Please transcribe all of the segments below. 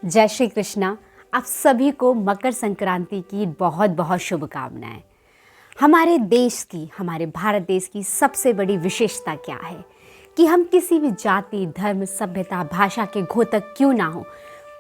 जय श्री कृष्णा। आप सभी को मकर संक्रांति की बहुत बहुत शुभकामनाएं। हमारे देश की, हमारे भारत देश की सबसे बड़ी विशेषता क्या है कि हम किसी भी जाति, धर्म, सभ्यता, भाषा के घोतक क्यों ना हो,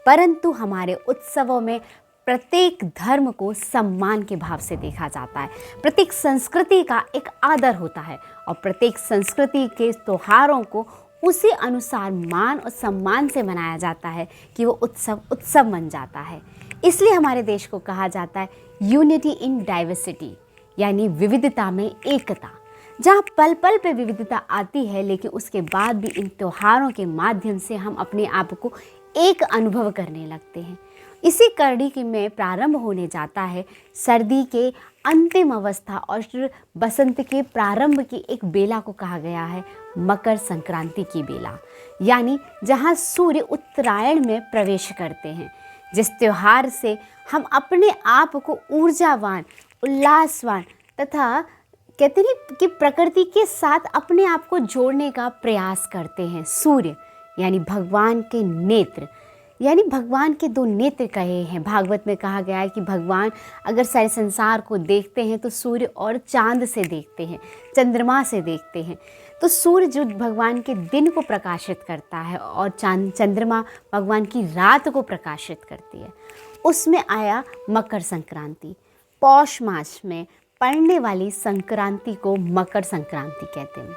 परंतु हमारे उत्सवों में प्रत्येक धर्म को सम्मान के भाव से देखा जाता है। प्रत्येक संस्कृति का एक आदर होता है और प्रत्येक संस्कृति के त्योहारों को उसी अनुसार मान और सम्मान से मनाया जाता है कि वो उत्सव बन जाता है। इसलिए हमारे देश को कहा जाता है यूनिटी इन डाइवर्सिटी, यानी विविधता में एकता। जहाँ पल पल पे विविधता आती है, लेकिन उसके बाद भी इन त्योहारों के माध्यम से हम अपने आप को एक अनुभव करने लगते हैं। इसी कड़ी की में प्रारंभ होने जाता है सर्दी के अंतिम अवस्था और बसंत के प्रारंभ की एक बेला को कहा गया है मकर संक्रांति की बेला, यानी जहाँ सूर्य उत्तरायण में प्रवेश करते हैं। जिस त्योहार से हम अपने आप को ऊर्जावान, उल्लासवान तथा कहते हैं कि प्रकृति के साथ अपने आप को जोड़ने का प्रयास करते हैं। सूर्य यानी भगवान के नेत्र, यानी भगवान के दो नेत्र कहे हैं। भागवत में कहा गया है कि भगवान अगर सारे संसार को देखते हैं तो सूर्य और चांद से देखते हैं, चंद्रमा से देखते हैं। तो सूर्य जो भगवान के दिन को प्रकाशित करता है और चंद्रमा भगवान की रात को प्रकाशित करती है। उसमें आया मकर संक्रांति। पौष मास में पड़ने वाली संक्रांति को मकर संक्रांति कहते हैं।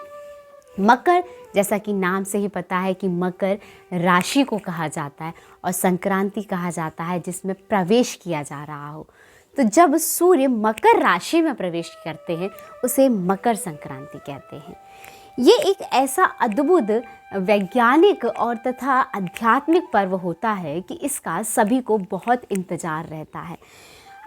मकर, जैसा कि नाम से ही पता है कि मकर राशि को कहा जाता है और संक्रांति कहा जाता है जिसमें प्रवेश किया जा रहा हो। तो जब सूर्य मकर राशि में प्रवेश करते हैं उसे मकर संक्रांति कहते हैं। ये एक ऐसा अद्भुत वैज्ञानिक और तथा आध्यात्मिक पर्व होता है कि इसका सभी को बहुत इंतजार रहता है।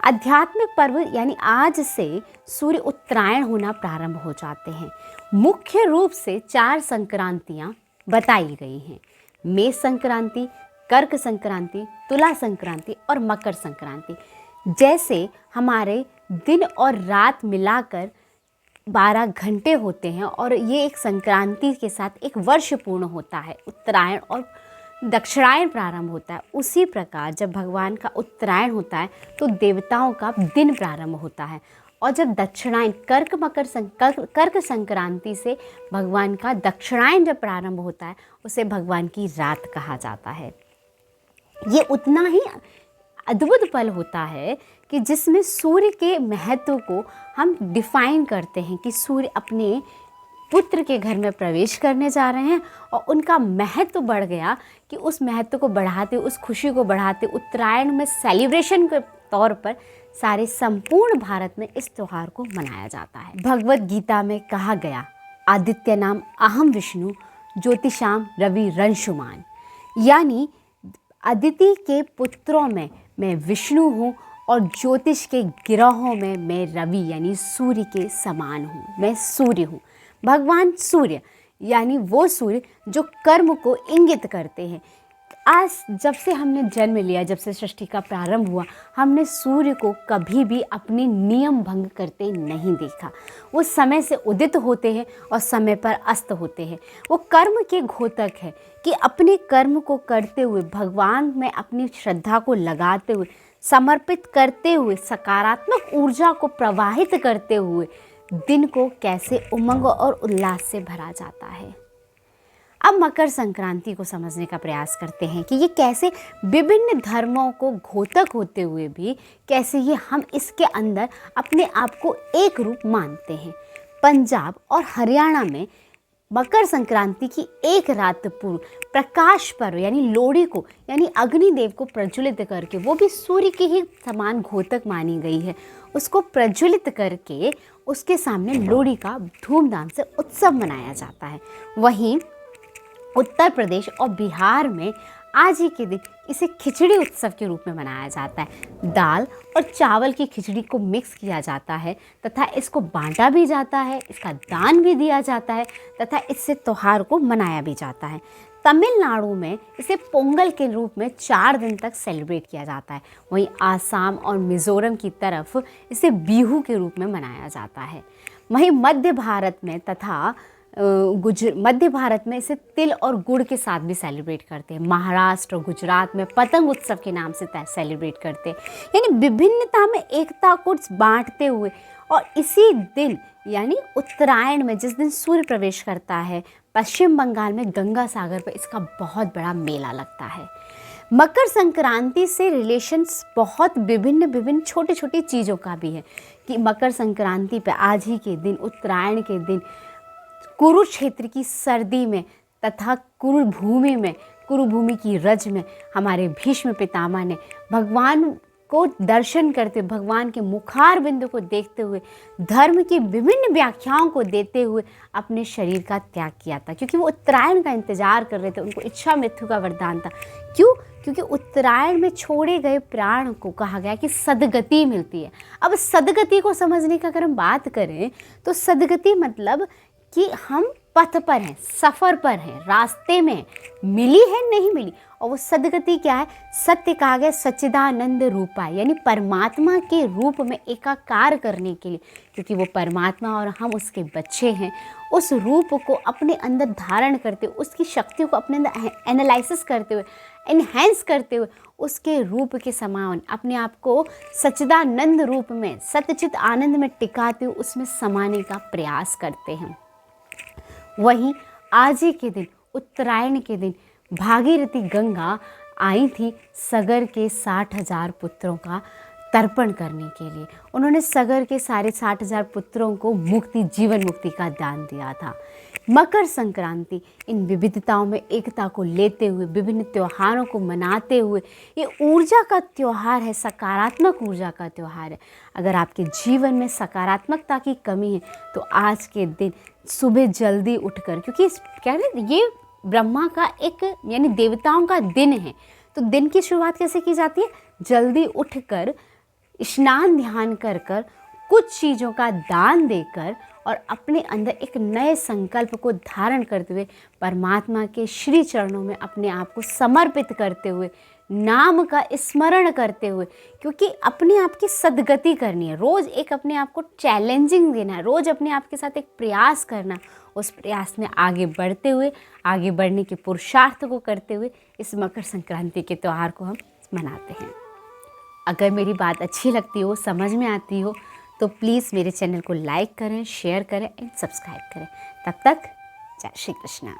आध्यात्मिक पर्व यानी आज से सूर्य उत्तरायण होना प्रारंभ हो जाते हैं। मुख्य रूप से 4 संक्रांतियाँ बताई गई हैं: मेष संक्रांति, कर्क संक्रांति, तुला संक्रांति और मकर संक्रांति। जैसे हमारे दिन और रात मिलाकर 12 घंटे होते हैं और ये एक संक्रांति के साथ एक वर्ष पूर्ण होता है। उत्तरायण और दक्षिणायन प्रारंभ होता है। उसी प्रकार जब भगवान का उत्तरायण होता है तो देवताओं का दिन प्रारंभ होता है, और जब दक्षिणायन कर्क संक्रांति से भगवान का दक्षिणायन जब प्रारंभ होता है उसे भगवान की रात कहा जाता है। ये उतना ही अद्भुत पल होता है कि जिसमें सूर्य के महत्व को हम डिफाइन करते हैं कि सूर्य अपने पुत्र के घर में प्रवेश करने जा रहे हैं और उनका महत्व बढ़ गया कि उस महत्व को बढ़ाते, उस खुशी को बढ़ाते उत्तरायण में सेलिब्रेशन के तौर पर सारे संपूर्ण भारत में इस त्योहार को मनाया जाता है। भगवत गीता में कहा गया, आदित्य नाम अहम विष्णु ज्योतिषाम रवि रंशुमान, यानी अदिति के पुत्रों में मैं विष्णु हूँ और ज्योतिष के गिरोहों में मैं रवि यानी सूर्य के समान हूँ, मैं सूर्य हूँ। भगवान सूर्य यानी वो सूर्य जो कर्म को इंगित करते हैं। आज जब से हमने जन्म लिया, जब से सृष्टि का प्रारंभ हुआ, हमने सूर्य को कभी भी अपने नियम भंग करते नहीं देखा। वो समय से उदित होते हैं और समय पर अस्त होते हैं। वो कर्म के घोतक है कि अपने कर्म को करते हुए, भगवान में अपनी श्रद्धा को लगाते हुए, समर्पित करते हुए, सकारात्मक ऊर्जा को प्रवाहित करते हुए दिन को कैसे उमंग और उल्लास से भरा जाता है। अब मकर संक्रांति को समझने का प्रयास करते हैं कि ये कैसे विभिन्न धर्मों को घोतक होते हुए भी कैसे ये हम इसके अंदर अपने आप को एक रूप मानते हैं। पंजाब और हरियाणा में मकर संक्रांति की एक रात पूर्व प्रकाश पर्व यानी लोहड़ी को, यानी अग्निदेव को प्रज्वलित करके, वो भी सूर्य के ही समान घोतक मानी गई है, उसको प्रज्वलित करके उसके सामने लोहड़ी का धूमधाम से उत्सव मनाया जाता है। वहीं उत्तर प्रदेश और बिहार में आज ही के दिन इसे खिचड़ी उत्सव के रूप में मनाया जाता है। दाल और चावल की खिचड़ी को मिक्स किया जाता है तथा इसको बांटा भी जाता है, इसका दान भी दिया जाता है तथा इससे त्योहार को मनाया भी जाता है। तमिलनाडु में इसे पोंगल के रूप में 4 दिन तक सेलिब्रेट किया जाता है। वहीं आसाम और मिज़ोरम की तरफ इसे बिहू के रूप में मनाया जाता है। वहीं मध्य भारत में तथा मध्य भारत में इसे तिल और गुड़ के साथ भी सेलिब्रेट करते हैं। महाराष्ट्र और गुजरात में पतंग उत्सव के नाम से सेलिब्रेट करते हैं। यानी विभिन्नता में एकता को बांटते हुए, और इसी दिन यानी उत्तरायण में जिस दिन सूर्य प्रवेश करता है, पश्चिम बंगाल में गंगा सागर पर इसका बहुत बड़ा मेला लगता है। मकर संक्रांति से रिलेशंस बहुत विभिन्न छोटी छोटी चीज़ों का भी है कि मकर संक्रांति पे आज ही के दिन, उत्तरायण के दिन, कुरुक्षेत्र की सर्दी में तथा कुरुभूमि की रज में हमारे भीष्म पितामह ने भगवान को दर्शन करते, भगवान के मुखार बिंदु को देखते हुए, धर्म की विभिन्न व्याख्याओं को देते हुए अपने शरीर का त्याग किया था, क्योंकि वो उत्तरायण का इंतजार कर रहे थे। उनको इच्छा मृत्यु का वरदान था। क्यों? क्योंकि उत्तरायण में छोड़े गए प्राण को कहा गया कि सदगति मिलती है। अब सदगति को समझने का अगर हम बात करें तो सदगति मतलब कि हम पथ पर हैं, सफ़र पर हैं, रास्ते में मिली है नहीं मिली। और वो सदगति क्या है? सत्य कहा गया सच्चिदानंद रूपा, यानी परमात्मा के रूप में एकाकार करने के लिए, क्योंकि वो परमात्मा और हम उसके बच्चे हैं। उस रूप को अपने अंदर धारण करते हुए, उसकी शक्तियों को अपने अंदर एनालिसिस करते हुए, इन्हेंस करते हुए, उसके रूप के समान अपने आप को सच्चिदानंद रूप में, सत्यचित आनंद में टिकाते हुए उसमें समाने का प्रयास करते हैं। वहीं आज ही के दिन, उत्तरायण के दिन, भागीरथी गंगा आई थी सगर के 60,000 पुत्रों का तर्पण करने के लिए। उन्होंने सगर के सारे 60,000 पुत्रों को जीवन मुक्ति का दान दिया था। मकर संक्रांति इन विविधताओं में एकता को लेते हुए, विभिन्न त्योहारों को मनाते हुए, ये ऊर्जा का त्यौहार है, सकारात्मक ऊर्जा का त्यौहार है। अगर आपके जीवन में सकारात्मकता की कमी है तो आज के दिन सुबह जल्दी उठकर, क्योंकि क्या है, ये ब्रह्मा का एक यानी देवताओं का दिन है, तो दिन की शुरुआत कैसे की जाती है? जल्दी उठकर स्नान ध्यान कर कुछ चीज़ों का दान देकर और अपने अंदर एक नए संकल्प को धारण करते हुए परमात्मा के श्री चरणों में अपने आप को समर्पित करते हुए, नाम का स्मरण करते हुए, क्योंकि अपने आप की सदगति करनी है। रोज़ एक अपने आप को चैलेंजिंग देना है, रोज़ अपने आप के साथ एक प्रयास करना, उस प्रयास में आगे बढ़ते हुए, आगे बढ़ने के पुरुषार्थ को करते हुए इस मकर संक्रांति के त्यौहार को हम मनाते हैं। अगर मेरी बात अच्छी लगती हो, समझ में आती हो, तो प्लीज़ मेरे चैनल को लाइक करें, शेयर करें एंड सब्सक्राइब करें। तब तक जय श्री कृष्ण।